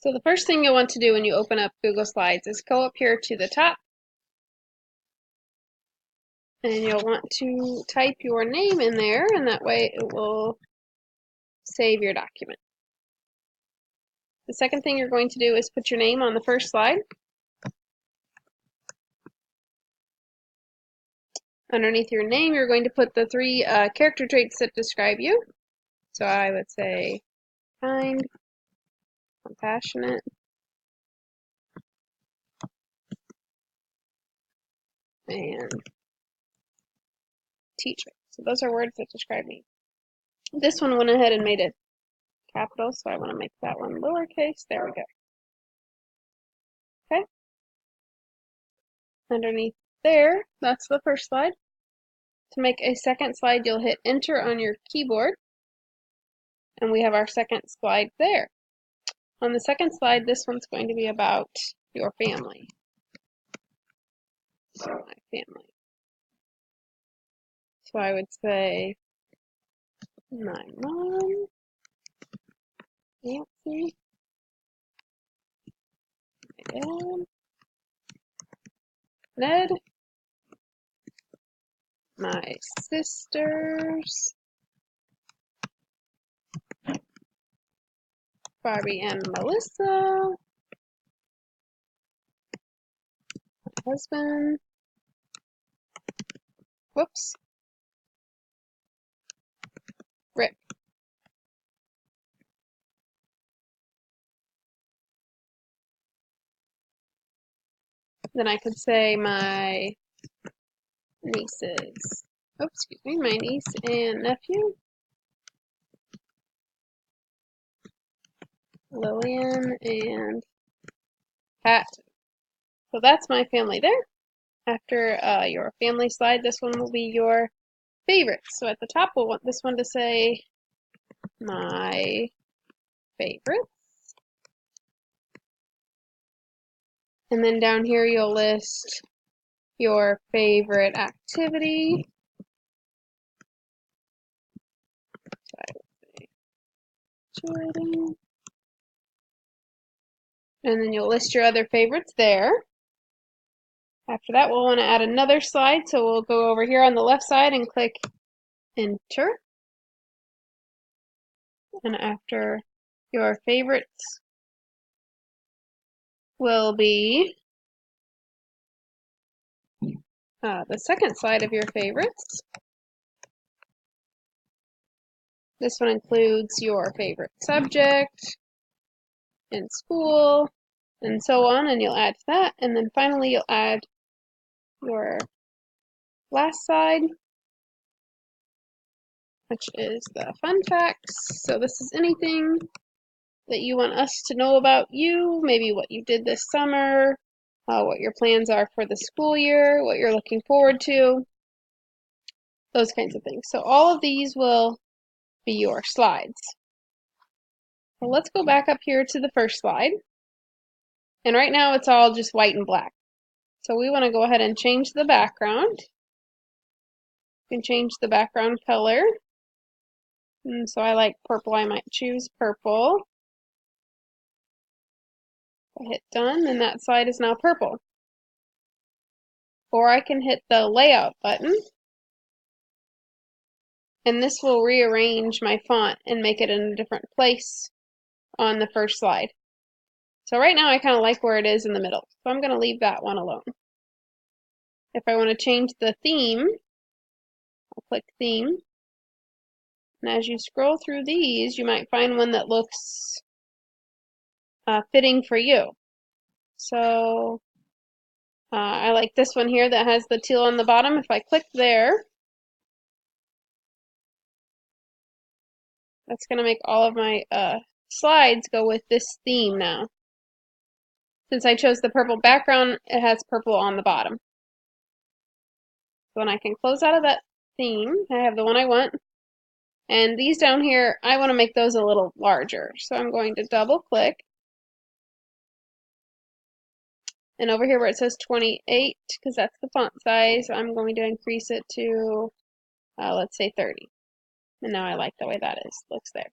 So the first thing you'll want to do when you open up Google Slides is go up here to the top, and you'll want to type your name in there, and that way it will save your document. The second thing you're going to do is put your name on the first slide. Underneath your name, you're going to put the three character traits that describe you. So I would say kind, compassionate, and teacher. So those are words that describe me. This one went ahead and made it capital, so I want to make that one lowercase. There we go. Okay. Underneath there, that's the first slide. To make a second slide, you'll hit enter on your keyboard, and we have our second slide there. On the second slide, this one's going to be about your family. So my family. So I would say my mom, Nancy, my dad, Ned, my sisters, Barbie and Melissa, my husband, whoops, Rick. Then I could say my nieces. Oops, excuse me, my niece and nephew, Lillian and Pat. So that's my family there. After your family slide, this one will be your favorites. So at the top, we'll want this one to say my favorites. And then down here, you'll list your favorite activity. So I would say cheerleading. And then you'll list your other favorites there. After that, we'll want to add another slide, so we'll go over here on the left side and click enter. And after your favorites will be the second slide of your favorites. This one includes your favorite subject in school and so on, and you'll add that. And then finally, you'll add your last slide, which is the fun facts. So this is anything that you want us to know about you, maybe what you did this summer, what your plans are for the school year, what you're looking forward to, those kinds of things. So all of these will be your slides. So let's go back up here to the first slide. And right now it's all just white and black. So we want to go ahead and change the background. You can change the background color. And so I like purple, I might choose purple. I hit done, and that slide is now purple. Or I can hit the layout button, and this will rearrange my font and make it in a different place on the first slide. So right now I kind of like where it is in the middle, so I'm going to leave that one alone. If I want to change the theme, I'll click theme. And as you scroll through these, you might find one that looks fitting for you. So I like this one here that has the teal on the bottom. If I click there, that's going to make all of my slides go with this theme now. Since I chose the purple background, it has purple on the bottom. So then I can close out of that theme. I have the one I want. And these down here, I want to make those a little larger. So I'm going to double click. And over here where it says 28, because that's the font size, I'm going to increase it to, let's say 30. And now I like the way that looks there.